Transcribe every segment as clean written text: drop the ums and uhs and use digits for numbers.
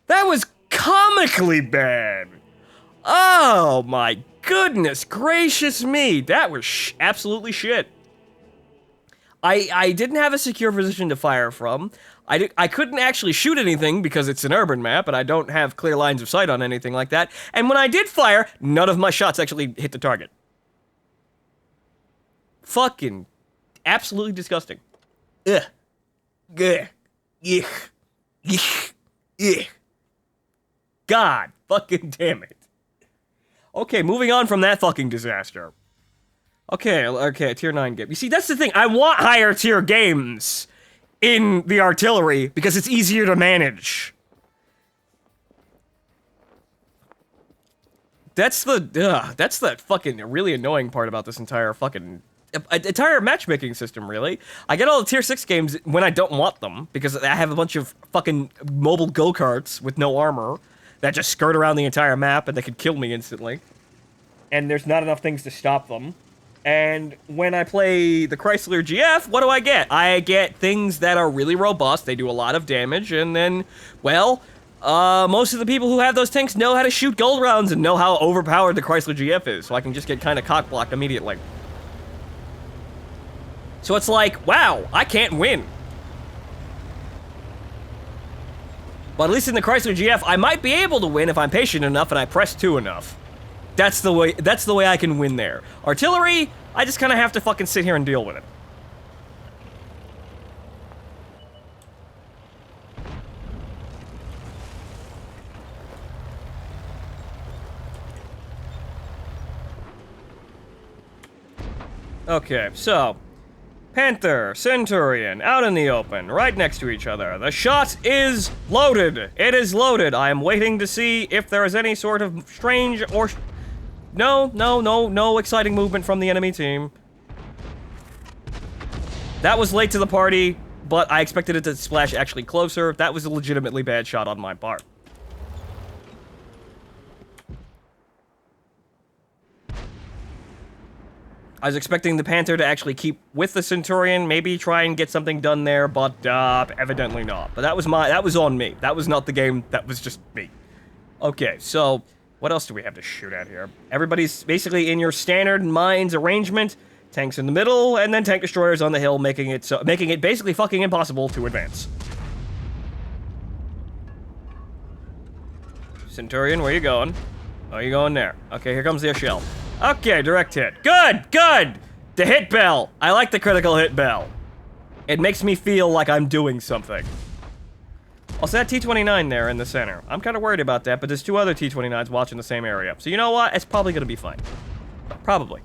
That was comically bad. Oh my goodness gracious me. That was absolutely shit. I didn't have a secure position to fire from. I couldn't actually shoot anything because it's an urban map and I don't have clear lines of sight on anything like that. And when I did fire, none of my shots actually hit the target. Fucking absolutely disgusting. Ugh. Ugh. Ugh. Ugh. Ugh. God fucking damn it. Okay, moving on from that fucking disaster. Okay, tier 9 game. You see, that's the thing. I want higher tier games in the artillery because it's easier to manage. That's the fucking really annoying part about this entire matchmaking system, really. I get all the tier 6 games when I don't want them because I have a bunch of fucking mobile go-karts with no armor that just skirt around the entire map and they could kill me instantly. And there's not enough things to stop them. And when I play the Chrysler GF, what do I get? I get things that are really robust, they do a lot of damage, and then, well, most of the people who have those tanks know how to shoot gold rounds and know how overpowered the Chrysler GF is, so I can just get kind of cock-blocked immediately. So it's like, wow, I can't win. But at least in the Chrysler GF, I might be able to win if I'm patient enough and I press 2 enough. That's the way I can win there. Artillery, I just kind of have to fucking sit here and deal with it. Okay, so Panther, Centurion, out in the open, right next to each other. The shot is loaded. It is loaded. I am waiting to see if there is any sort of strange or... No exciting movement from the enemy team. That was late to the party, but I expected it to splash actually closer. That was a legitimately bad shot on my part. I was expecting the Panther to actually keep with the Centurion, maybe try and get something done there, but evidently not. But that was on me. That was not the game, that was just me. Okay, so what else do we have to shoot at here? Everybody's basically in your standard mines arrangement, tanks in the middle, and then tank destroyers on the hill, making it basically fucking impossible to advance. Centurion, where you going? Oh, you going there. Okay, here comes the shell. Okay, direct hit. Good! The hit bell. I like the critical hit bell. It makes me feel like I'm doing something. Also, that T-29 there in the center. I'm kind of worried about that, but there's 2 other T-29s watching the same area. So you know what? It's probably going to be fine. Probably.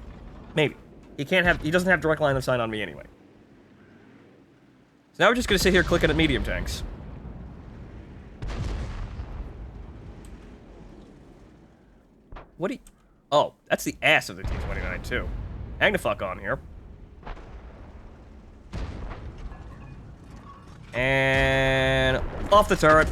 Maybe. He doesn't have direct line of sight on me anyway. So now we're just going to sit here clicking at medium tanks. What do you... Oh, that's the ass of the T-29 too. Hang the fuck on here. And off the turret.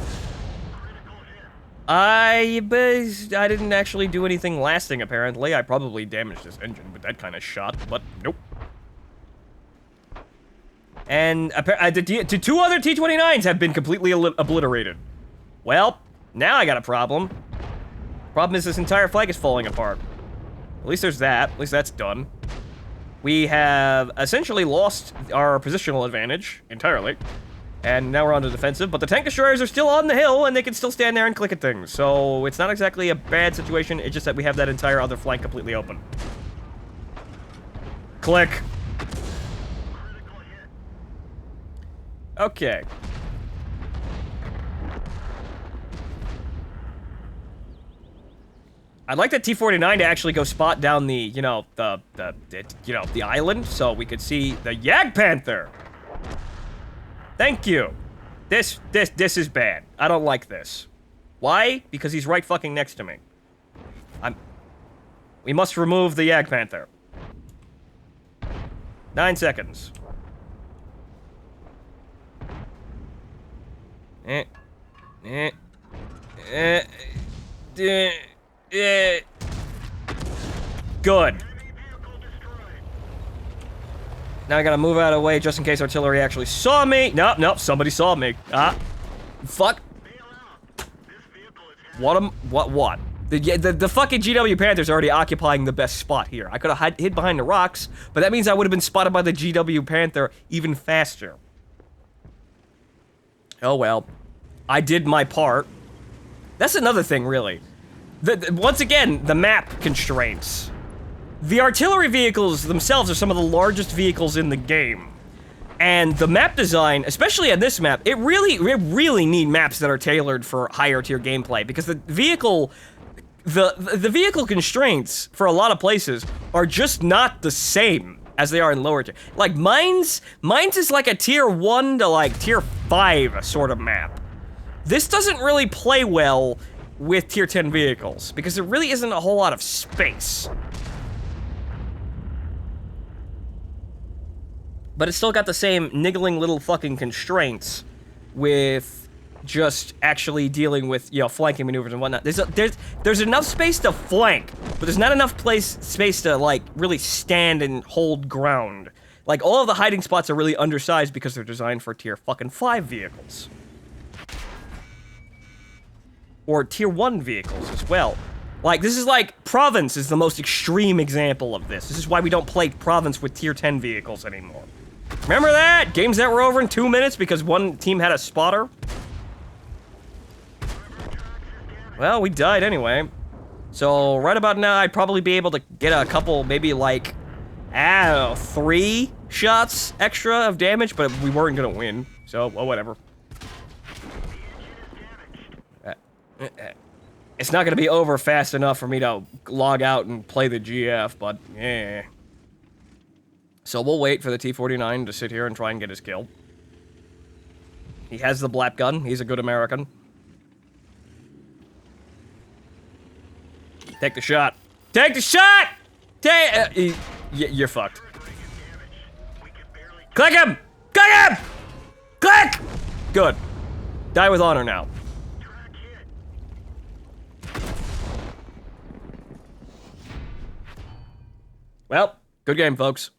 I didn't actually do anything lasting, apparently. I probably damaged this engine with that kind of shot, but nope. And the 2 other T-29s have been completely obliterated. Well, now I got a problem. Problem is this entire flag is falling apart. At least there's that. At least that's done. We have essentially lost our positional advantage entirely. And now we're on the defensive, but the tank destroyers are still on the hill, and they can still stand there and click at things. So it's not exactly a bad situation, it's just that we have that entire other flank completely open. Click. Okay. I'd like that T-49 to actually go spot down the, the island, so we could see the Jagdpanther. Thank you. This is bad. I don't like this. Why? Because he's right fucking next to me. We must remove the Jagdpanther. 9 seconds. Good. Now I gotta move out of the way just in case artillery actually saw me. Nope, somebody saw me. Fuck. What? The fucking GW Panther's already occupying the best spot here. I could have hid behind the rocks, but that means I would have been spotted by the GW Panther even faster. Oh well. I did my part. That's another thing, really. Once again, the map constraints. The artillery vehicles themselves are some of the largest vehicles in the game. And the map design, especially on this map, it really need maps that are tailored for higher tier gameplay, because the vehicle constraints for a lot of places are just not the same as they are in lower tier. Like mines is like a tier 1 to like tier 5 sort of map. This doesn't really play well with tier 10 vehicles because there really isn't a whole lot of space. But it's still got the same niggling little fucking constraints with just actually dealing with, you know, flanking maneuvers and whatnot. There's enough space to flank, but there's not enough space to, like, really stand and hold ground. Like, all of the hiding spots are really undersized because they're designed for tier fucking 5 vehicles. Or tier 1 vehicles as well. Like, this is like, Province is the most extreme example of this. This is why we don't play Province with tier 10 vehicles anymore. Remember that? Games that were over in 2 minutes because one team had a spotter? Well, we died anyway. So, right about now, I'd probably be able to get a couple, maybe like, I don't know, 3 shots extra of damage, but we weren't gonna win. So, well, whatever. It's not gonna be over fast enough for me to log out and play the GF, but, yeah. So we'll wait for the T-49 to sit here and try and get his kill. He has the blap gun. He's a good American. Take the shot. Take the shot! You're fucked. Click him! Click him! Click! Good. Die with honor now. Well, good game, folks.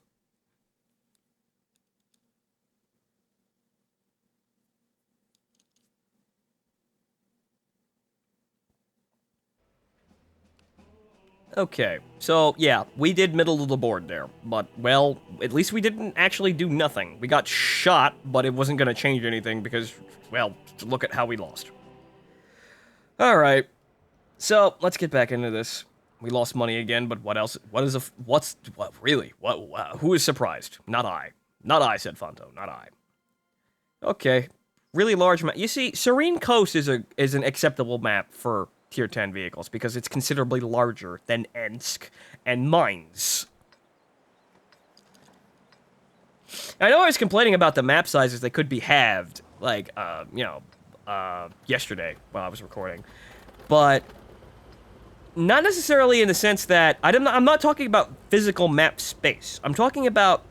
Okay, so, yeah, we did middle of the board there, but, well, at least we didn't actually do nothing. We got shot, but it wasn't gonna change anything because, well, look at how we lost. Alright, so, let's get back into this. We lost money again, but what else? Who is surprised? Not I. Not I, said Fonto, not I. Okay, really large map. You see, Serene Coast is an acceptable map for tier 10 vehicles because it's considerably larger than Ensk and Mines. I know I was complaining about the map sizes. They could be halved, like, yesterday while I was recording. But not necessarily in the sense that, I'm not talking about physical map space. I'm talking about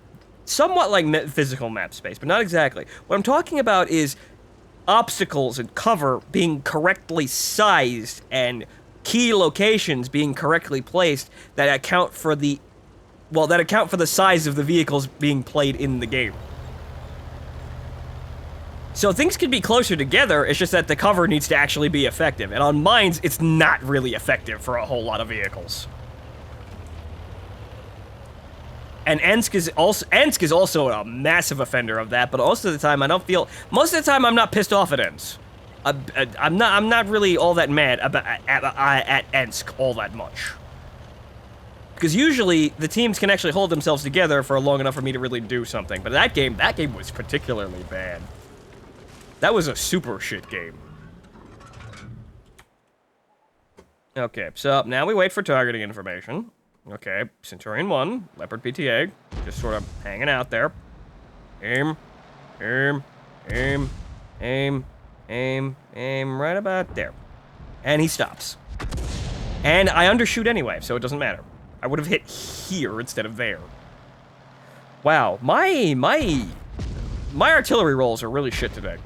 somewhat like physical map space, but not exactly. What I'm talking about is obstacles and cover being correctly sized and key locations being correctly placed that account for the size of the vehicles being played in the game. So things can be closer together, it's just that the cover needs to actually be effective. And on Mines, it's not really effective for a whole lot of vehicles. And Ensk is also a massive offender of that, but most of the time most of the time I'm not pissed off at Ensk. I'm not really all that mad at Ensk all that much. Because usually the teams can actually hold themselves together for long enough for me to really do something. But that game was particularly bad. That was a super shit game. Okay, so now we wait for targeting information. Okay, Centurion 1, Leopard PTA, just sort of hanging out there. Aim, right about there. And he stops. And I undershoot anyway, so it doesn't matter. I would have hit here instead of there. Wow, my artillery rolls are really shit today.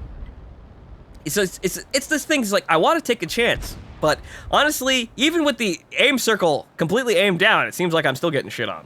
It's this thing, it's like, I want to take a chance. But, honestly, even with the aim circle completely aimed down, it seems like I'm still getting shit on.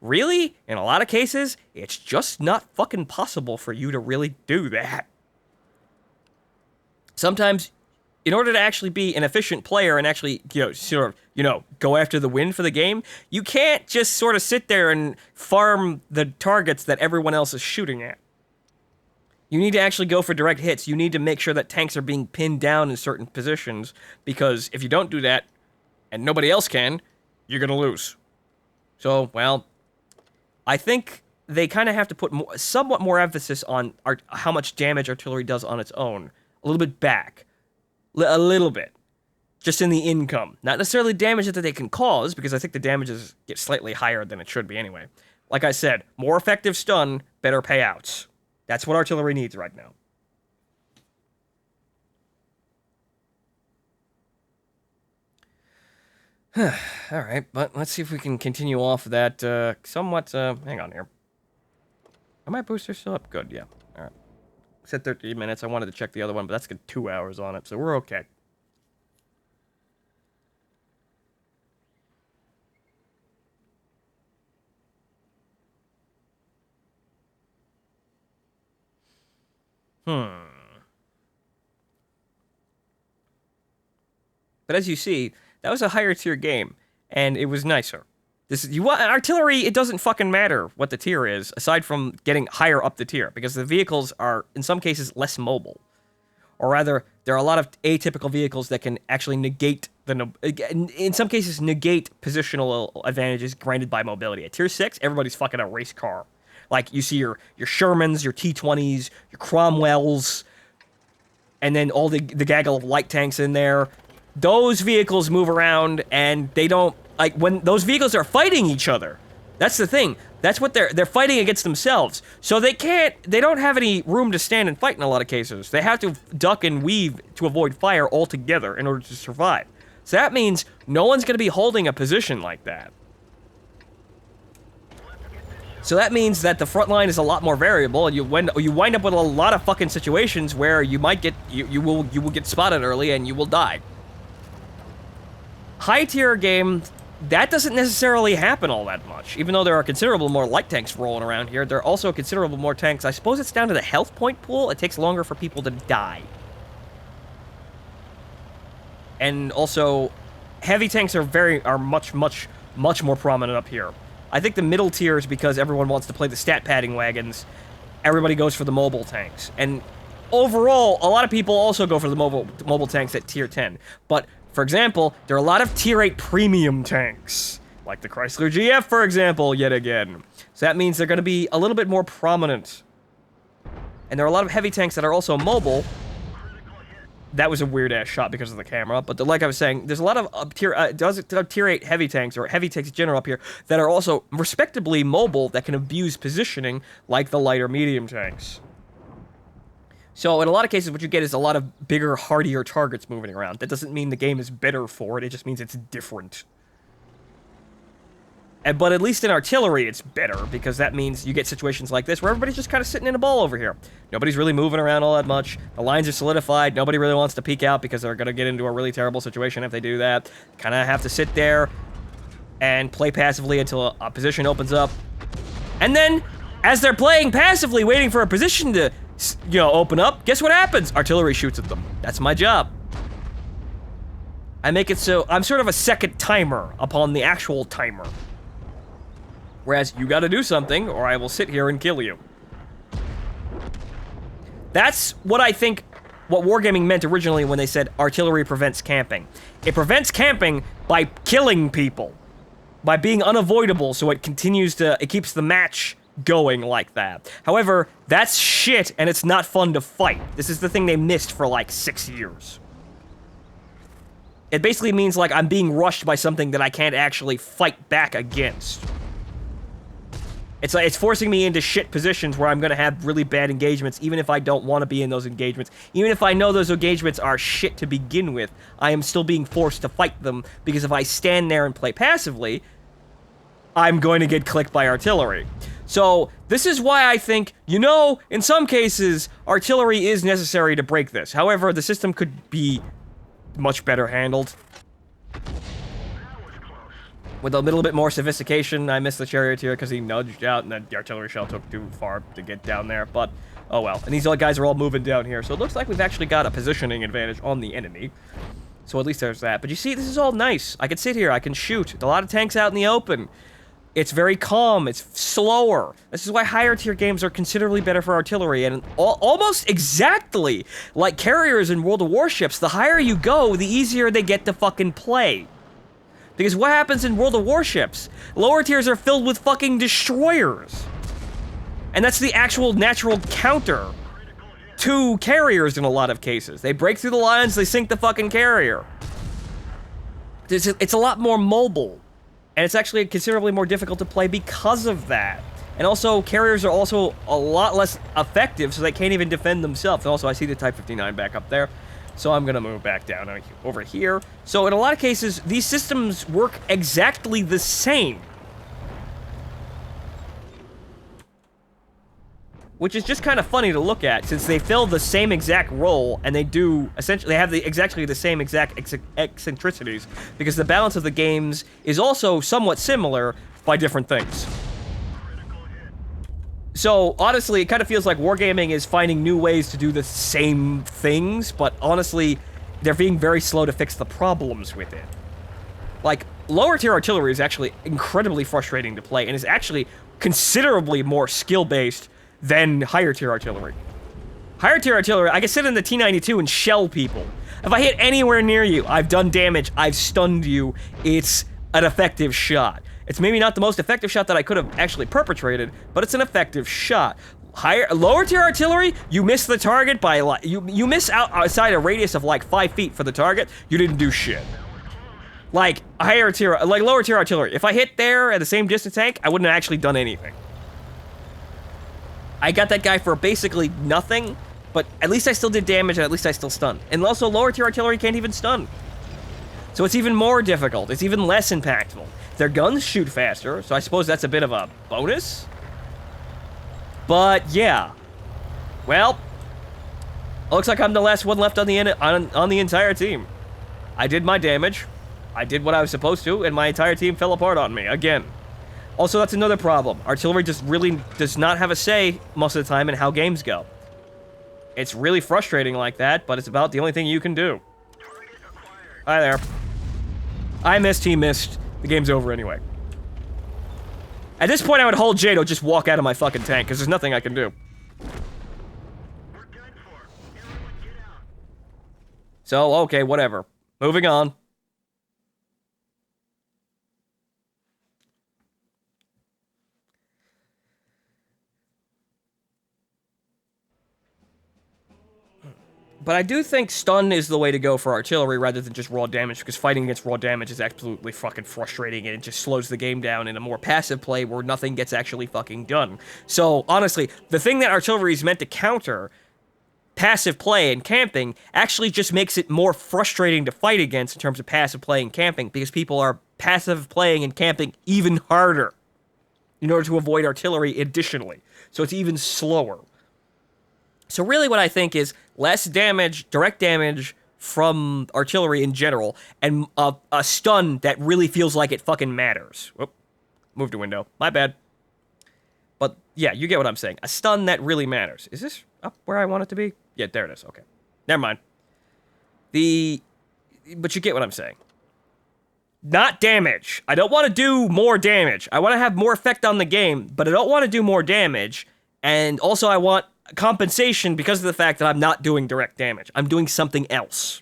really, in a lot of cases, it's just not fucking possible for you to really do that. Sometimes, in order to actually be an efficient player and actually, go after the win for the game, you can't just sort of sit there and farm the targets that everyone else is shooting at. You need to actually go for direct hits. You need to make sure that tanks are being pinned down in certain positions, because if you don't do that, and nobody else can, you're going to lose. So, well, I think they kind of have to put somewhat more emphasis on how much damage artillery does on its own. A little bit back. A little bit. Just in the income. Not necessarily damage that they can cause, because I think the damages get slightly higher than it should be anyway. Like I said, more effective stun, better payouts. That's what artillery needs right now. Alright, but let's see if we can continue off that somewhat... hang on here. Are my boosters still up? Good, yeah. Alright. Said 30 minutes. I wanted to check the other one, but that's got 2 hours on it, so we're okay. But as you see, that was a higher tier game, and it was nicer. Artillery, it doesn't fucking matter what the tier is, aside from getting higher up the tier, because the vehicles are, in some cases, less mobile. Or rather, there are a lot of atypical vehicles that can actually negate in some cases, negate positional advantages granted by mobility. At tier 6, everybody's fucking a race car. Like, you see your Shermans, your T20s, your Cromwells, and then all the gaggle of light tanks in there. Those vehicles move around, and they don't... Like, when those vehicles are fighting each other, that's the thing. That's what they're fighting against themselves. So they don't have any room to stand and fight in a lot of cases. They have to duck and weave to avoid fire altogether in order to survive. So that means no one's going to be holding a position like that. So that means that the front line is a lot more variable, and you wind up with a lot of fucking situations where you might get you will get spotted early and you will die. High tier game, that doesn't necessarily happen all that much. Even though there are considerable more light tanks rolling around here, there are also considerable more tanks. I suppose it's down to the health point pool. It takes longer for people to die. And also, heavy tanks are much more prominent up here. I think the middle tier is because everyone wants to play the stat padding wagons. Everybody goes for the mobile tanks. And overall, a lot of people also go for the mobile tanks at tier 10. But, for example, there are a lot of tier 8 premium tanks. Like the Chrysler GF, for example, yet again. So that means they're going to be a little bit more prominent. And there are a lot of heavy tanks that are also mobile. That was a weird-ass shot because of the camera, but like I was saying, there's a lot of tier 8 heavy tanks, or heavy tanks in general up here, that are also respectably mobile, that can abuse positioning, like the lighter medium tanks. So in a lot of cases, what you get is a lot of bigger, hardier targets moving around. That doesn't mean the game is better for it, it just means it's different. But at least in artillery, it's better, because that means you get situations like this where everybody's just kind of sitting in a ball over here. Nobody's really moving around all that much. The lines are solidified. Nobody really wants to peek out because they're going to get into a really terrible situation if they do that. Kind of have to sit there and play passively until a position opens up. And then, as they're playing passively, waiting for a position to, open up, guess what happens? Artillery shoots at them. That's my job. I make it so I'm sort of a second timer upon the actual timer. Whereas, you gotta do something, or I will sit here and kill you. That's what I think what Wargaming meant originally when they said artillery prevents camping. It prevents camping by killing people. By being unavoidable, so it keeps the match going like that. However, that's shit, and it's not fun to fight. This is the thing they missed for like 6 years. It basically means like I'm being rushed by something that I can't actually fight back against. It's forcing me into shit positions where I'm going to have really bad engagements, even if I don't want to be in those engagements. Even if I know those engagements are shit to begin with, I am still being forced to fight them, because if I stand there and play passively, I'm going to get clicked by artillery. So, this is why I think, in some cases, artillery is necessary to break this. However, the system could be much better handled. with a little bit more sophistication. I missed the charioteer because he nudged out, and then the artillery shell took too far to get down there, but oh well. And these other guys are all moving down here, so it looks like we've actually got a positioning advantage on the enemy. So at least there's that. But you see, this is all nice. I can sit here, I can shoot. A lot of tanks out in the open. It's very calm, it's slower. This is why higher tier games are considerably better for artillery, and almost exactly like carriers in World of Warships, the higher you go, the easier they get to fucking play. Because what happens in World of Warships? Lower tiers are filled with fucking destroyers. And that's the actual natural counter to carriers in a lot of cases. They break through the lines, they sink the fucking carrier. It's a lot more mobile. And it's actually considerably more difficult to play because of that. And also, carriers are also a lot less effective, so they can't even defend themselves. And also, I see the Type 59 back up there. So I'm going to move back down over here. So in a lot of cases, these systems work exactly the same. Which is just kind of funny to look at, since they fill the same exact role, and they do, essentially, they have exactly the same exact eccentricities, because the balance of the games is also somewhat similar by different things. So, honestly, it kind of feels like wargaming is finding new ways to do the same things, but honestly, they're being very slow to fix the problems with it. Like, lower tier artillery is actually incredibly frustrating to play, and is actually considerably more skill-based than higher tier artillery. Higher tier artillery, I can sit in the T92 and shell people. If I hit anywhere near you, I've done damage, I've stunned you, it's an effective shot. It's maybe not the most effective shot that I could have actually perpetrated, but it's an effective shot. Lower tier artillery, you miss the target by like, you miss outside a radius of like 5 feet for the target, you didn't do shit. Like lower tier artillery, if I hit there at the same distance tank, I wouldn't have actually done anything. I got that guy for basically nothing, but at least I still did damage and at least I still stunned. And also, lower tier artillery can't even stun. So it's even more difficult. It's even less impactful. Their guns shoot faster, so I suppose that's a bit of a bonus. But yeah. Well, looks like I'm the last one left on the entire team. I did my damage. I did what I was supposed to, and my entire team fell apart on me again. Also, that's another problem. Artillery just really does not have a say most of the time in how games go. It's really frustrating like that, but it's about the only thing you can do. Hi there. I missed, he missed. The game's over anyway. At this point, I would hold J to just walk out of my fucking tank, because there's nothing I can do. So, okay, whatever. Moving on. But I do think stun is the way to go for artillery rather than just raw damage, because fighting against raw damage is absolutely fucking frustrating, and it just slows the game down in a more passive play where nothing gets actually fucking done. So, honestly, the thing that artillery is meant to counter, passive play and camping, actually just makes it more frustrating to fight against in terms of passive play and camping, because people are passive playing and camping even harder in order to avoid artillery additionally. So it's even slower. So really what I think is less damage, direct damage from artillery in general, and a stun that really feels like it fucking matters. Whoop. Moved a window. My bad. But yeah, you get what I'm saying. A stun that really matters. Is this up where I want it to be? Yeah, there it is. Okay. Never mind. But you get what I'm saying. Not damage. I don't want to do more damage. I want to have more effect on the game, but I don't want to do more damage. And also I want compensation because of the fact that I'm not doing direct damage. I'm doing something else.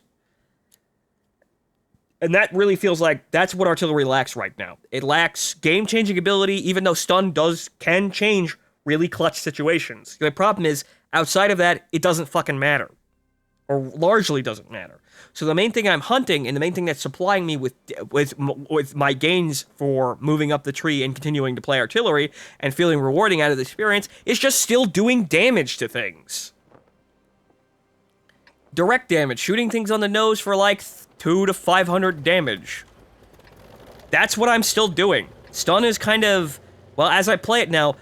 And that really feels like that's what artillery lacks right now. It lacks game-changing ability, even though stun can change really clutch situations. The problem is, outside of that, it doesn't fucking matter. Or largely doesn't matter. So the main thing I'm hunting, and the main thing that's supplying me with my gains for moving up the tree and continuing to play artillery, and feeling rewarding out of the experience, is just still doing damage to things. Direct damage, shooting things on the nose for like 200 to 500 damage. That's what I'm still doing. Stun is kind of, well, as I play it now,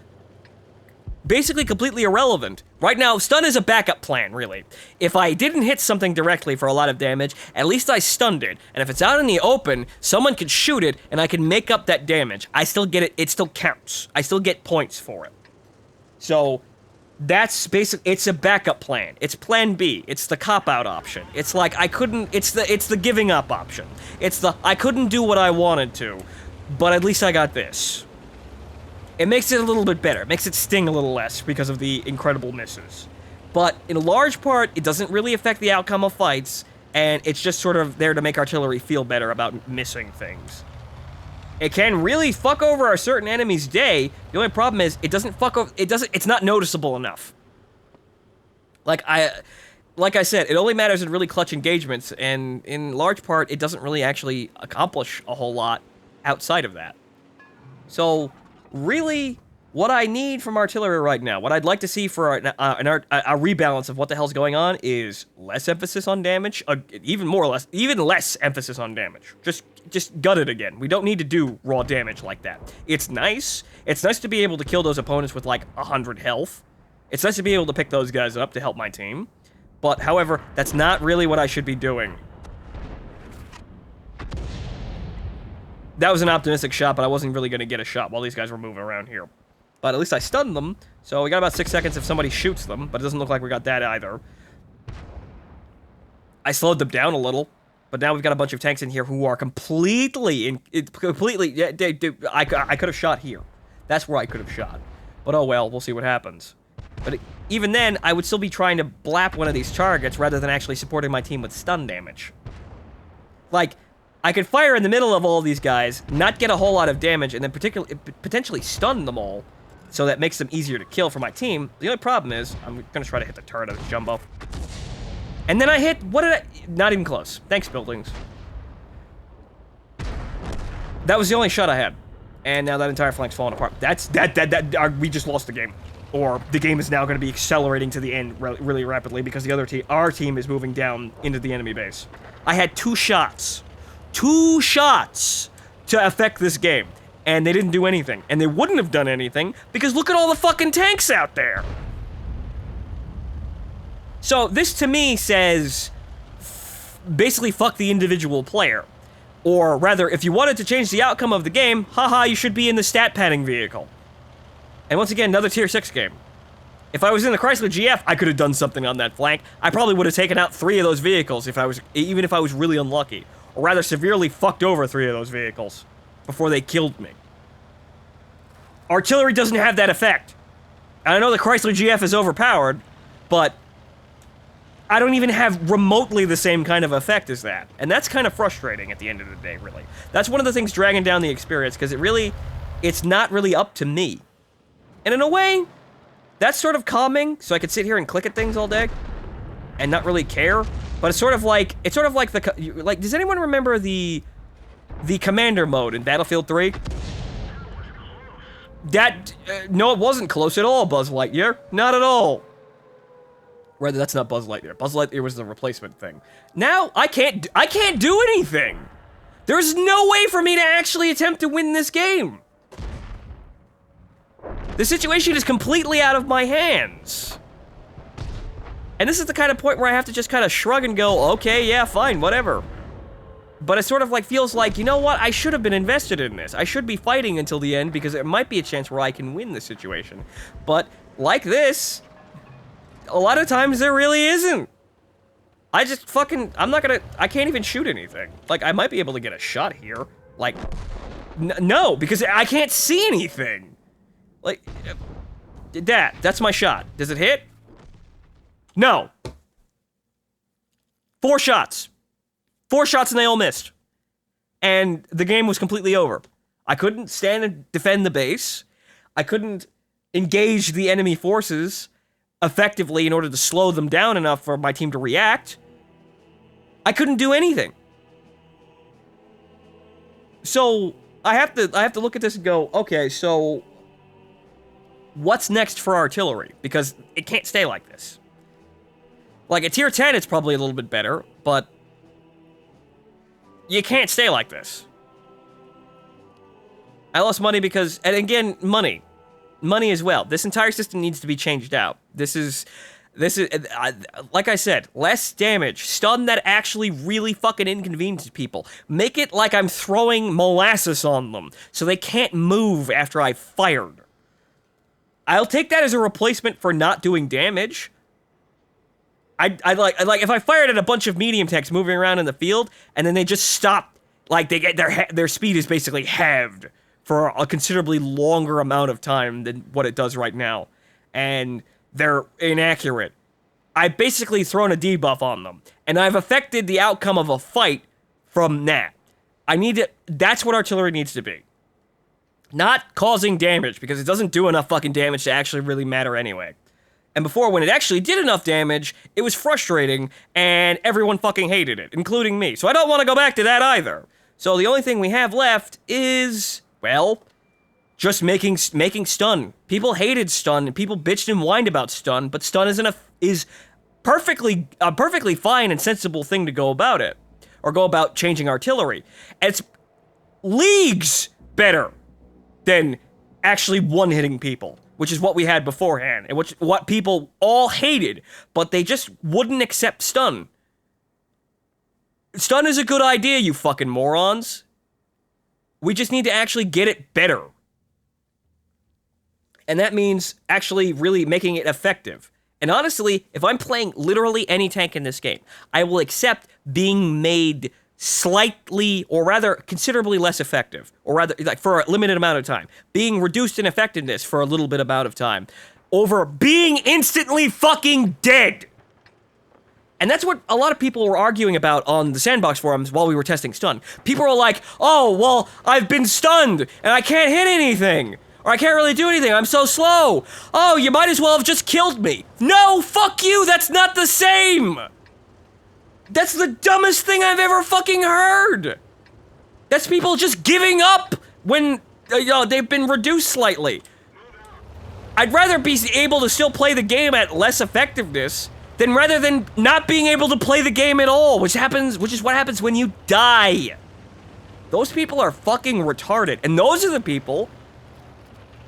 basically completely irrelevant. Right now, stun is a backup plan, really. If I didn't hit something directly for a lot of damage, at least I stunned it. And if it's out in the open, someone could shoot it, and I can make up that damage. I still get it. It still counts. I still get points for it. So, that's basically, it's a backup plan. It's plan B. It's the cop-out option. It's like, I couldn't, it's the giving up option. It's the, I couldn't do what I wanted to, but at least I got this. It makes it a little bit better. It makes it sting a little less because of the incredible misses. But in large part, it doesn't really affect the outcome of fights, and it's just sort of there to make artillery feel better about missing things. It can really fuck over a certain enemy's day. The only problem is, it doesn't fuck over, it's not noticeable enough. Like I said, it only matters in really clutch engagements, and in large part, it doesn't really actually accomplish a whole lot outside of that. So, really, what I need from artillery right now, what I'd like to see for a rebalance of what the hell's going on is less emphasis on damage, even less emphasis on damage. Just gut it again. We don't need to do raw damage like that. It's nice. It's nice to be able to kill those opponents with like 100 health. It's nice to be able to pick those guys up to help my team. But, however, that's not really what I should be doing. That was an optimistic shot, but I wasn't really going to get a shot while these guys were moving around here. But at least I stunned them, so we got about 6 seconds if somebody shoots them, but it doesn't look like we got that either. I slowed them down a little, but now we've got a bunch of tanks in here who are completely, I could have shot here. That's where I could have shot. But oh well, we'll see what happens. But even then, I would still be trying to blap one of these targets rather than actually supporting my team with stun damage. Like, I could fire in the middle of all these guys, not get a whole lot of damage, and then potentially stun them all, so that makes them easier to kill for my team. The only problem is, I'm gonna try to hit the turret of this jumbo. And then I hit, not even close. Thanks, buildings. That was the only shot I had. And now that entire flank's falling apart. We just lost the game. Or the game is now gonna be accelerating to the end really rapidly because our team is moving down into the enemy base. I had 2 shots. 2 shots to affect this game, and they didn't do anything. And they wouldn't have done anything, because look at all the fucking tanks out there! So, this to me says, basically fuck the individual player. Or rather, if you wanted to change the outcome of the game, haha, you should be in the stat padding vehicle. And once again, another tier 6 game. If I was in the Chrysler GF, I could have done something on that flank. I probably would have taken out 3 of those vehicles even if I was really unlucky. Or rather, severely fucked over 3 of those vehicles before they killed me. Artillery doesn't have that effect. I know the Chrysler GF is overpowered, but I don't even have remotely the same kind of effect as that. And that's kind of frustrating at the end of the day, really. That's one of the things dragging down the experience, because it's not really up to me. And in a way, that's sort of calming, so I could sit here and click at things all day and not really care. But it's sort of like does anyone remember the commander mode in Battlefield 3? No, it wasn't close at all, Buzz Lightyear. Not at all. Rather, that's not Buzz Lightyear. Buzz Lightyear was the replacement thing. Now, I can't do anything. There's no way for me to actually attempt to win this game. The situation is completely out of my hands. And this is the kind of point where I have to just kind of shrug and go, okay, yeah, fine, whatever. But it sort of like feels like, you know what, I should have been invested in this. I should be fighting until the end because there might be a chance where I can win the situation. But like this, a lot of times there really isn't. I just fucking, I can't even shoot anything. Like, I might be able to get a shot here. Like, no, because I can't see anything. Like, that's my shot. Does it hit? No. 4 shots. 4 shots and they all missed. And the game was completely over. I couldn't stand and defend the base. I couldn't engage the enemy forces effectively in order to slow them down enough for my team to react. I couldn't do anything. So, I have to look at this and go, okay, so what's next for artillery? Because it can't stay like this. Like, at tier 10, it's probably a little bit better, but you can't stay like this. I lost money because, and again, money. money as well. This entire system needs to be changed out. This is like I said, less damage, stun that actually really fucking inconveniences people. Make it like I'm throwing molasses on them, so they can't move after I fired. I'll take that as a replacement for not doing damage. I like if I fired at a bunch of medium techs moving around in the field, and then they just stop, like they get their speed is basically halved for a considerably longer amount of time than what it does right now, and they're inaccurate. I've basically thrown a debuff on them, and I've affected the outcome of a fight from that. That's what artillery needs to be. Not causing damage, because it doesn't do enough fucking damage to actually really matter anyway. And before, when it actually did enough damage, it was frustrating, and everyone fucking hated it, including me. So I don't want to go back to that either. So the only thing we have left is, well, just making stun. People hated stun, and people bitched and whined about stun, but stun is a perfectly fine and sensible thing to go about it, or go about changing artillery. And it's leagues better than actually one-hitting people, which is what we had beforehand, and what people all hated, but they just wouldn't accept stun. Stun is a good idea, you fucking morons. We just need to actually get it better. And that means actually really making it effective. And honestly, if I'm playing literally any tank in this game, I will accept being made slightly, or rather considerably less effective, or rather like for a limited amount of time, being reduced in effectiveness for a little bit amount of time, over being instantly fucking dead. And that's what a lot of people were arguing about on the sandbox forums while we were testing stun. People were like, oh, well, I've been stunned and I can't hit anything, or I can't really do anything, I'm so slow. Oh, you might as well have just killed me. No, fuck you, that's not the same. That's the dumbest thing I've ever fucking heard. That's people just giving up when they've been reduced slightly. I'd rather be able to still play the game at less effectiveness than rather than not being able to play the game at all, which is what happens when you die. Those people are fucking retarded, and those are the people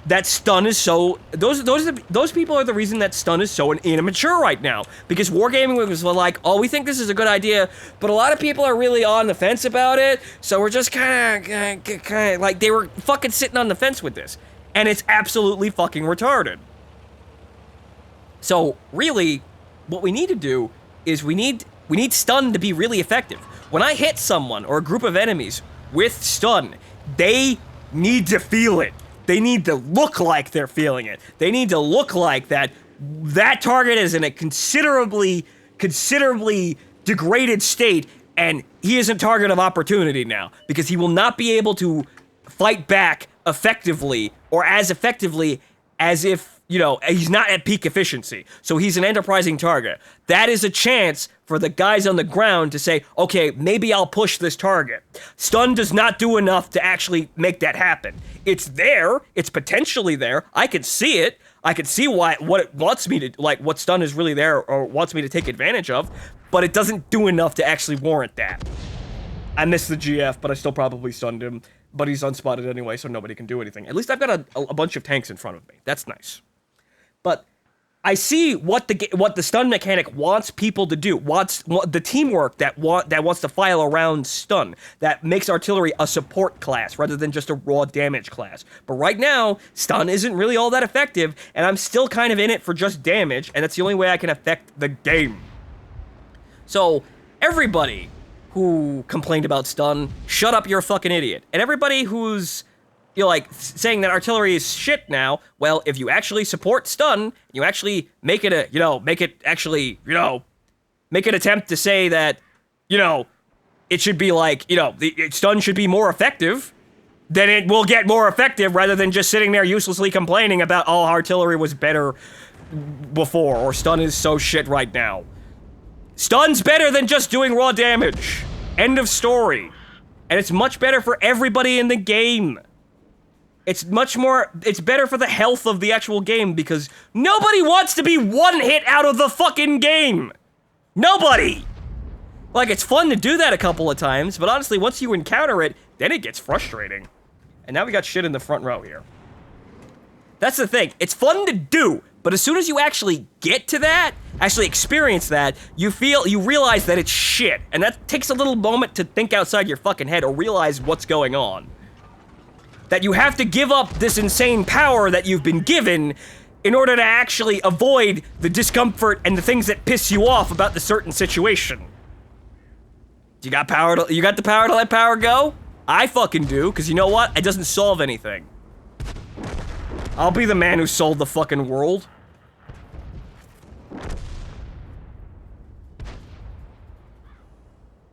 that stun is so, those people are the reason that stun is so immature right now. Because Wargaming was like, oh, we think this is a good idea, but a lot of people are really on the fence about it, so we're just kind of, like, they were fucking sitting on the fence with this. And it's absolutely fucking retarded. So, really, what we need to do is we need stun to be really effective. When I hit someone or a group of enemies with stun, they need to feel it. They need to look like they're feeling it. They need to look like that target is in a considerably degraded state, and he is a target of opportunity now, because he will not be able to fight back effectively, or as effectively as if, he's not at peak efficiency. So he's an enterprising target. That is a chance for the guys on the ground to say, okay, maybe I'll push this target. Stun does not do enough to actually make that happen. It's there. It's potentially there. I can see it. I can see what it wants me to, like, what stun is really there or wants me to take advantage of, but it doesn't do enough to actually warrant that. I missed the GF, but I still probably stunned him, but he's unspotted anyway, so nobody can do anything. At least I've got a bunch of tanks in front of me. That's nice. But I see what the stun mechanic wants people to do, wants the teamwork that wants to file around stun, that makes artillery a support class rather than just a raw damage class. But right now, stun isn't really all that effective, and I'm still kind of in it for just damage, and that's the only way I can affect the game. So, everybody who complained about stun, shut up, you're a fucking idiot. And everybody who's saying that artillery is shit now, well, if you actually support stun, you actually make it make an attempt to say that, it should be like, the stun should be more effective, then it will get more effective rather than just sitting there uselessly complaining about, oh, artillery was better before, or stun is so shit right now. Stun's better than just doing raw damage. End of story. And it's much better for everybody in the game. It's better for the health of the actual game, because nobody wants to be one hit out of the fucking game. Nobody! Like, it's fun to do that a couple of times, but honestly, once you encounter it, then it gets frustrating. And now we got shit in the front row here. That's the thing. It's fun to do, but as soon as you actually get to that, actually experience that, you realize that it's shit. And that takes a little moment to think outside your fucking head or realize what's going on. That you have to give up this insane power that you've been given in order to actually avoid the discomfort and the things that piss you off about the certain situation. You got the power to let power go? I fucking do, because you know what? It doesn't solve anything. I'll be the man who sold the fucking world.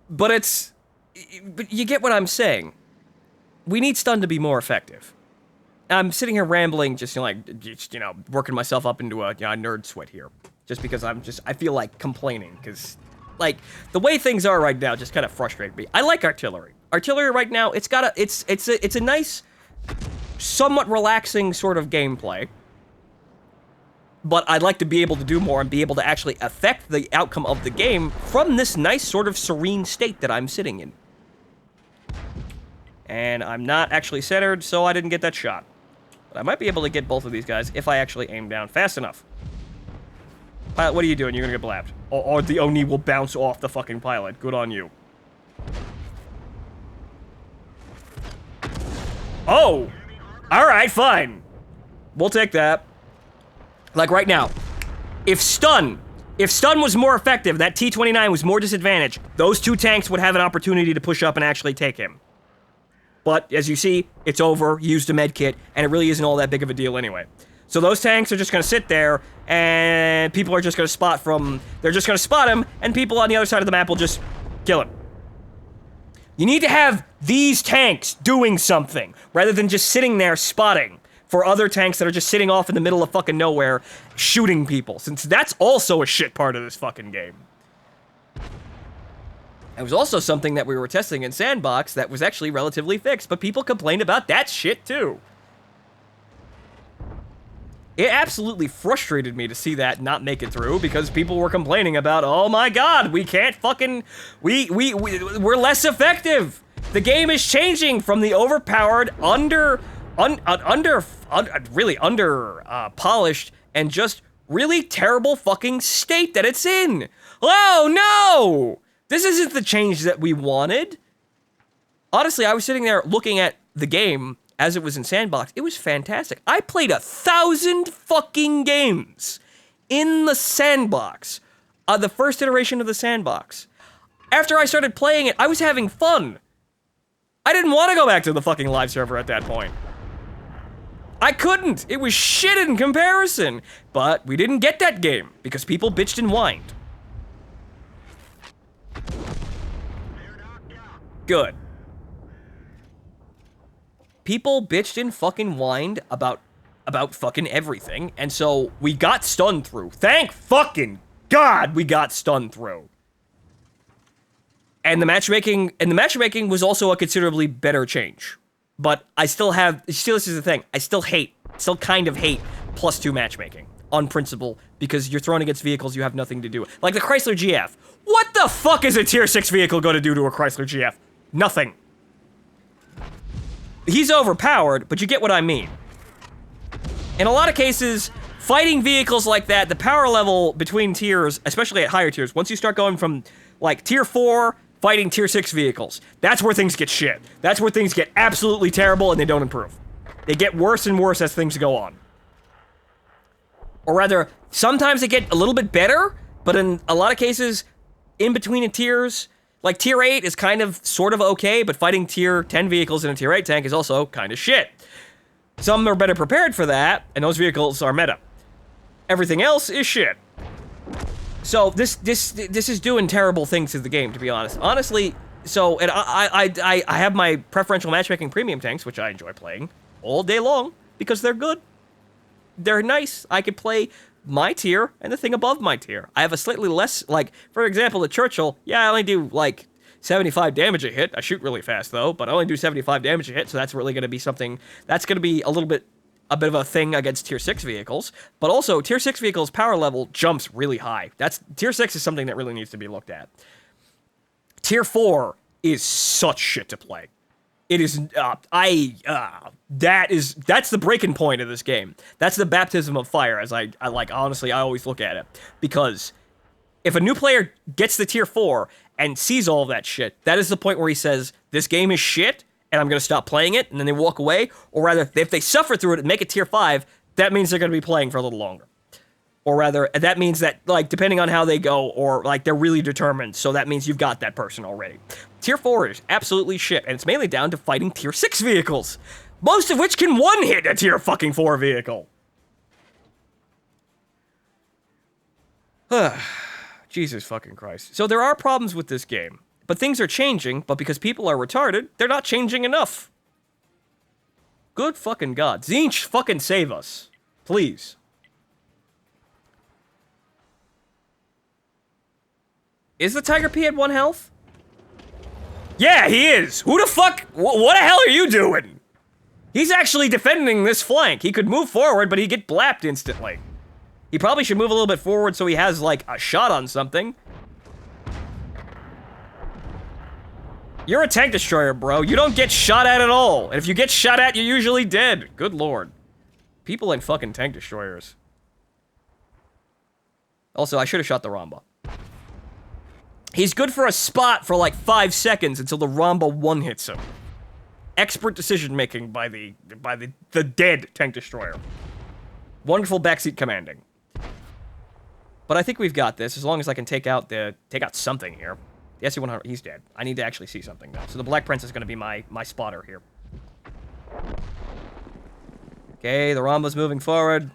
But you get what I'm saying. We need stun to be more effective. I'm sitting here rambling, just working myself up into a nerd sweat here, just because I feel like complaining, because like the way things are right now just kind of frustrate me. I like artillery. Artillery right now, it's a nice, somewhat relaxing sort of gameplay. But I'd like to be able to do more and be able to actually affect the outcome of the game from this nice sort of serene state that I'm sitting in. And I'm not actually centered, so I didn't get that shot. But I might be able to get both of these guys if I actually aim down fast enough. Pilot, what are you doing? You're gonna get blapped. Or the Oni will bounce off the fucking pilot. Good on you. Oh! Alright, fine. We'll take that. Like right now, if stun was more effective, that T92 was more disadvantaged, those two tanks would have an opportunity to push up and actually take him. But, as you see, it's over, used a med kit, and it really isn't all that big of a deal anyway. So those tanks are just gonna sit there, and people are just gonna they're just gonna spot him, and people on the other side of the map will just kill him. You need to have these tanks doing something, rather than just sitting there spotting for other tanks that are just sitting off in the middle of fucking nowhere, shooting people, since that's also a shit part of this fucking game. It was also something that we were testing in Sandbox that was actually relatively fixed, but people complained about that shit too. It absolutely frustrated me to see that not make it through, because people were complaining about, oh my god, we can't fucking, we're less effective. The game is changing from the overpowered, really polished and just really terrible fucking state that it's in. Oh no! This isn't the change that we wanted. Honestly, I was sitting there looking at the game as it was in Sandbox. It was fantastic. I played 1,000 fucking games in the Sandbox. The first iteration of the Sandbox. After I started playing it, I was having fun. I didn't want to go back to the fucking live server at that point. I couldn't. It was shit in comparison. But we didn't get that game because people bitched and whined. Good. People bitched and fucking whined about fucking everything, and so we got stunned through. Thank fucking God we got stunned through. And the matchmaking was also a considerably better change. But this is the thing, I still kind of hate +2 matchmaking on principle, because you're thrown against vehicles you have nothing to do with. Like the Chrysler GF. What the fuck is a tier 6 vehicle going to do to a Chrysler GF? Nothing. He's overpowered, but you get what I mean. In a lot of cases, fighting vehicles like that, the power level between tiers, especially at higher tiers, once you start going from, like, tier 4, fighting tier 6 vehicles, that's where things get shit. That's where things get absolutely terrible and they don't improve. They get worse and worse as things go on. Or rather, sometimes they get a little bit better, but in a lot of cases, in between the tiers, like tier 8 is kind of sort of okay, but fighting tier 10 vehicles in a tier 8 tank is also kind of shit. Some are better prepared for that, and those vehicles are meta. Everything else is shit. So this is doing terrible things to the game, to be honest. Honestly, so and I have my preferential matchmaking premium tanks, which I enjoy playing all day long because they're good. They're nice. I could play my tier and the thing above my tier. I have a slightly less, like, for example, the Churchill. Yeah, I only do, like, 75 damage a hit. I shoot really fast, though, but I only do 75 damage a hit, so that's really going to be something, that's going to be a bit of a thing against tier 6 vehicles. But also, tier 6 vehicles' power level jumps really high. Tier 6 is something that really needs to be looked at. Tier 4 is such shit to play. It is, that's the breaking point of this game. That's the baptism of fire, as I like, honestly, I always look at it. Because if a new player gets the tier 4 and sees all of that shit, that is the point where he says, this game is shit, and I'm gonna stop playing it, and then they walk away. Or rather, if they suffer through it and make it tier 5, that means they're gonna be playing for a little longer. Or rather, that means that, like, depending on how they go, or, like, they're really determined, so that means you've got that person already. Tier 4 is absolutely shit, and it's mainly down to fighting Tier 6 vehicles, most of which can one-hit a Tier fucking 4 vehicle. Jesus fucking Christ. So there are problems with this game, but things are changing, but because people are retarded, they're not changing enough. Good fucking God. Zinch, fucking save us. Please. Is the Tiger P at 1 health? Yeah, he is! Who the fuck? What the hell are you doing? He's actually defending this flank. He could move forward, but he'd get blapped instantly. He probably should move a little bit forward so he has, like, a shot on something. You're a tank destroyer, bro. You don't get shot at all. And if you get shot at, you're usually dead. Good lord. People in fucking tank destroyers. Also, I should have shot the Ramba. He's good for a spot for like 5 seconds until the Ramba one-hits him. Expert decision-making by the dead tank destroyer. Wonderful backseat commanding. But I think we've got this, as long as I can take out something here. The SC-100, he's dead. I need to actually see something now. So the Black Prince is going to be my spotter here. Okay, the Ramba's moving forward.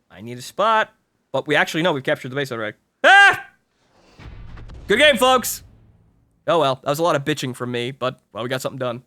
I need a spot. But we actually know we've captured the base already. Ah! Good game, folks! Oh well, that was a lot of bitching from me, but, well, we got something done.